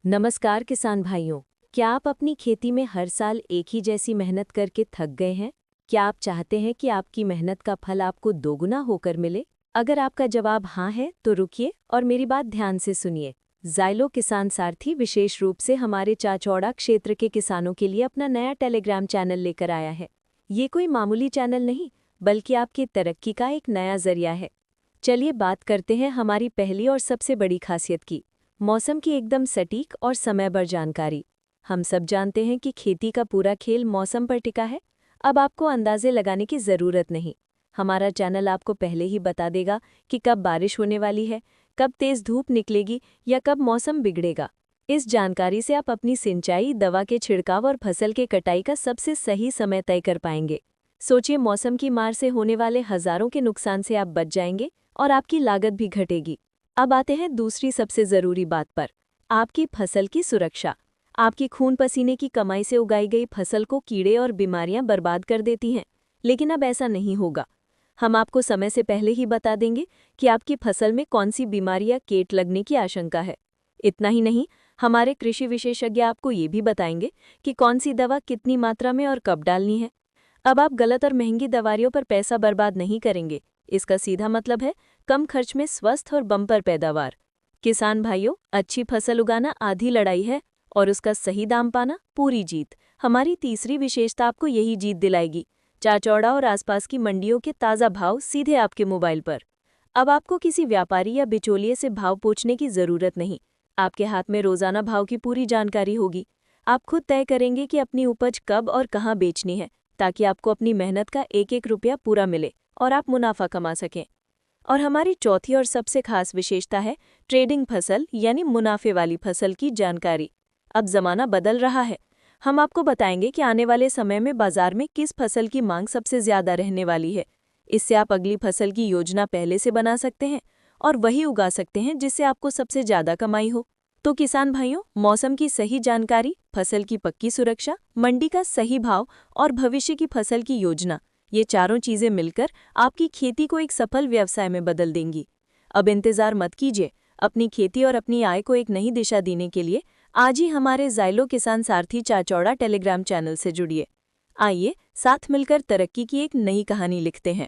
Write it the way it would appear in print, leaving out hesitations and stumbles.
नमस्कार किसान भाइयों। क्या आप अपनी खेती में हर साल एक ही जैसी मेहनत करके थक गए हैं? क्या आप चाहते हैं कि आपकी मेहनत का फल आपको दोगुना होकर मिले? अगर आपका जवाब हाँ है तो रुकिए और मेरी बात ध्यान से सुनिए। ज़ाइलो किसान सारथी विशेष रूप से हमारे चाचौड़ा क्षेत्र के किसानों के लिए अपना नया टेलीग्राम चैनल लेकर आया है। ये कोई मामूली चैनल नहीं, बल्कि आपकी तरक्की का एक नया जरिया है। चलिए बात करते हैं हमारी पहली और सबसे बड़ी खासियत की, मौसम की एकदम सटीक और समयबद्ध जानकारी। हम सब जानते हैं कि खेती का पूरा खेल मौसम पर टिका है। अब आपको अंदाजे लगाने की ज़रूरत नहीं। हमारा चैनल आपको पहले ही बता देगा कि कब बारिश होने वाली है, कब तेज़ धूप निकलेगी या कब मौसम बिगड़ेगा। इस जानकारी से आप अपनी सिंचाई, दवा के छिड़काव और फसल के कटाई का सबसे सही समय तय कर पाएंगे। सोचिए, मौसम की मार से होने वाले हज़ारों के नुकसान से आप बच जाएंगे और आपकी लागत भी घटेगी। अब आते हैं दूसरी सबसे ज़रूरी बात पर, आपकी फसल की सुरक्षा। आपकी खून पसीने की कमाई से उगाई गई फसल को कीड़े और बीमारियां बर्बाद कर देती हैं, लेकिन अब ऐसा नहीं होगा। हम आपको समय से पहले ही बता देंगे कि आपकी फसल में कौन सी बीमारी या कीट लगने की आशंका है। इतना ही नहीं, हमारे कृषि विशेषज्ञ आपको ये भी बताएंगे कि कौन सी दवा कितनी मात्रा में और कब डालनी है। अब आप गलत और महंगी दवाइयों पर पैसा बर्बाद नहीं करेंगे। इसका सीधा मतलब है कम खर्च में स्वस्थ और बम्पर पैदावार। किसान भाइयों, अच्छी फसल उगाना आधी लड़ाई है और उसका सही दाम पाना पूरी जीत। हमारी तीसरी विशेषता आपको यही जीत दिलाएगी, चाचौड़ा और आसपास की मंडियों के ताज़ा भाव सीधे आपके मोबाइल पर। अब आपको किसी व्यापारी या बिचौलिए से भाव पूछने की ज़रूरत नहीं। आपके हाथ में रोज़ाना भाव की पूरी जानकारी होगी। आप खुद तय करेंगे कि अपनी उपज कब और कहाँ बेचनी है, ताकि आपको अपनी मेहनत का एक एक रुपया पूरा मिले और आप मुनाफा कमा सकें। और हमारी चौथी और सबसे खास विशेषता है ट्रेडिंग फसल, यानी मुनाफे वाली फसल की जानकारी। अब ज़माना बदल रहा है। हम आपको बताएंगे कि आने वाले समय में बाजार में किस फसल की मांग सबसे ज़्यादा रहने वाली है। इससे आप अगली फसल की योजना पहले से बना सकते हैं और वही उगा सकते हैं जिससे आपको सबसे ज़्यादा कमाई हो। तो किसान भाइयों, मौसम की सही जानकारी, फसल की पक्की सुरक्षा, मंडी का सही भाव और भविष्य की फसल की योजना, ये चारों चीज़ें मिलकर आपकी खेती को एक सफल व्यवसाय में बदल देंगी। अब इंतज़ार मत कीजिए। अपनी खेती और अपनी आय को एक नई दिशा देने के लिए आज ही हमारे ज़ाइलो किसान सारथी चाचौड़ा टेलीग्राम चैनल से जुड़िए। आइए साथ मिलकर तरक्की की एक नई कहानी लिखते हैं।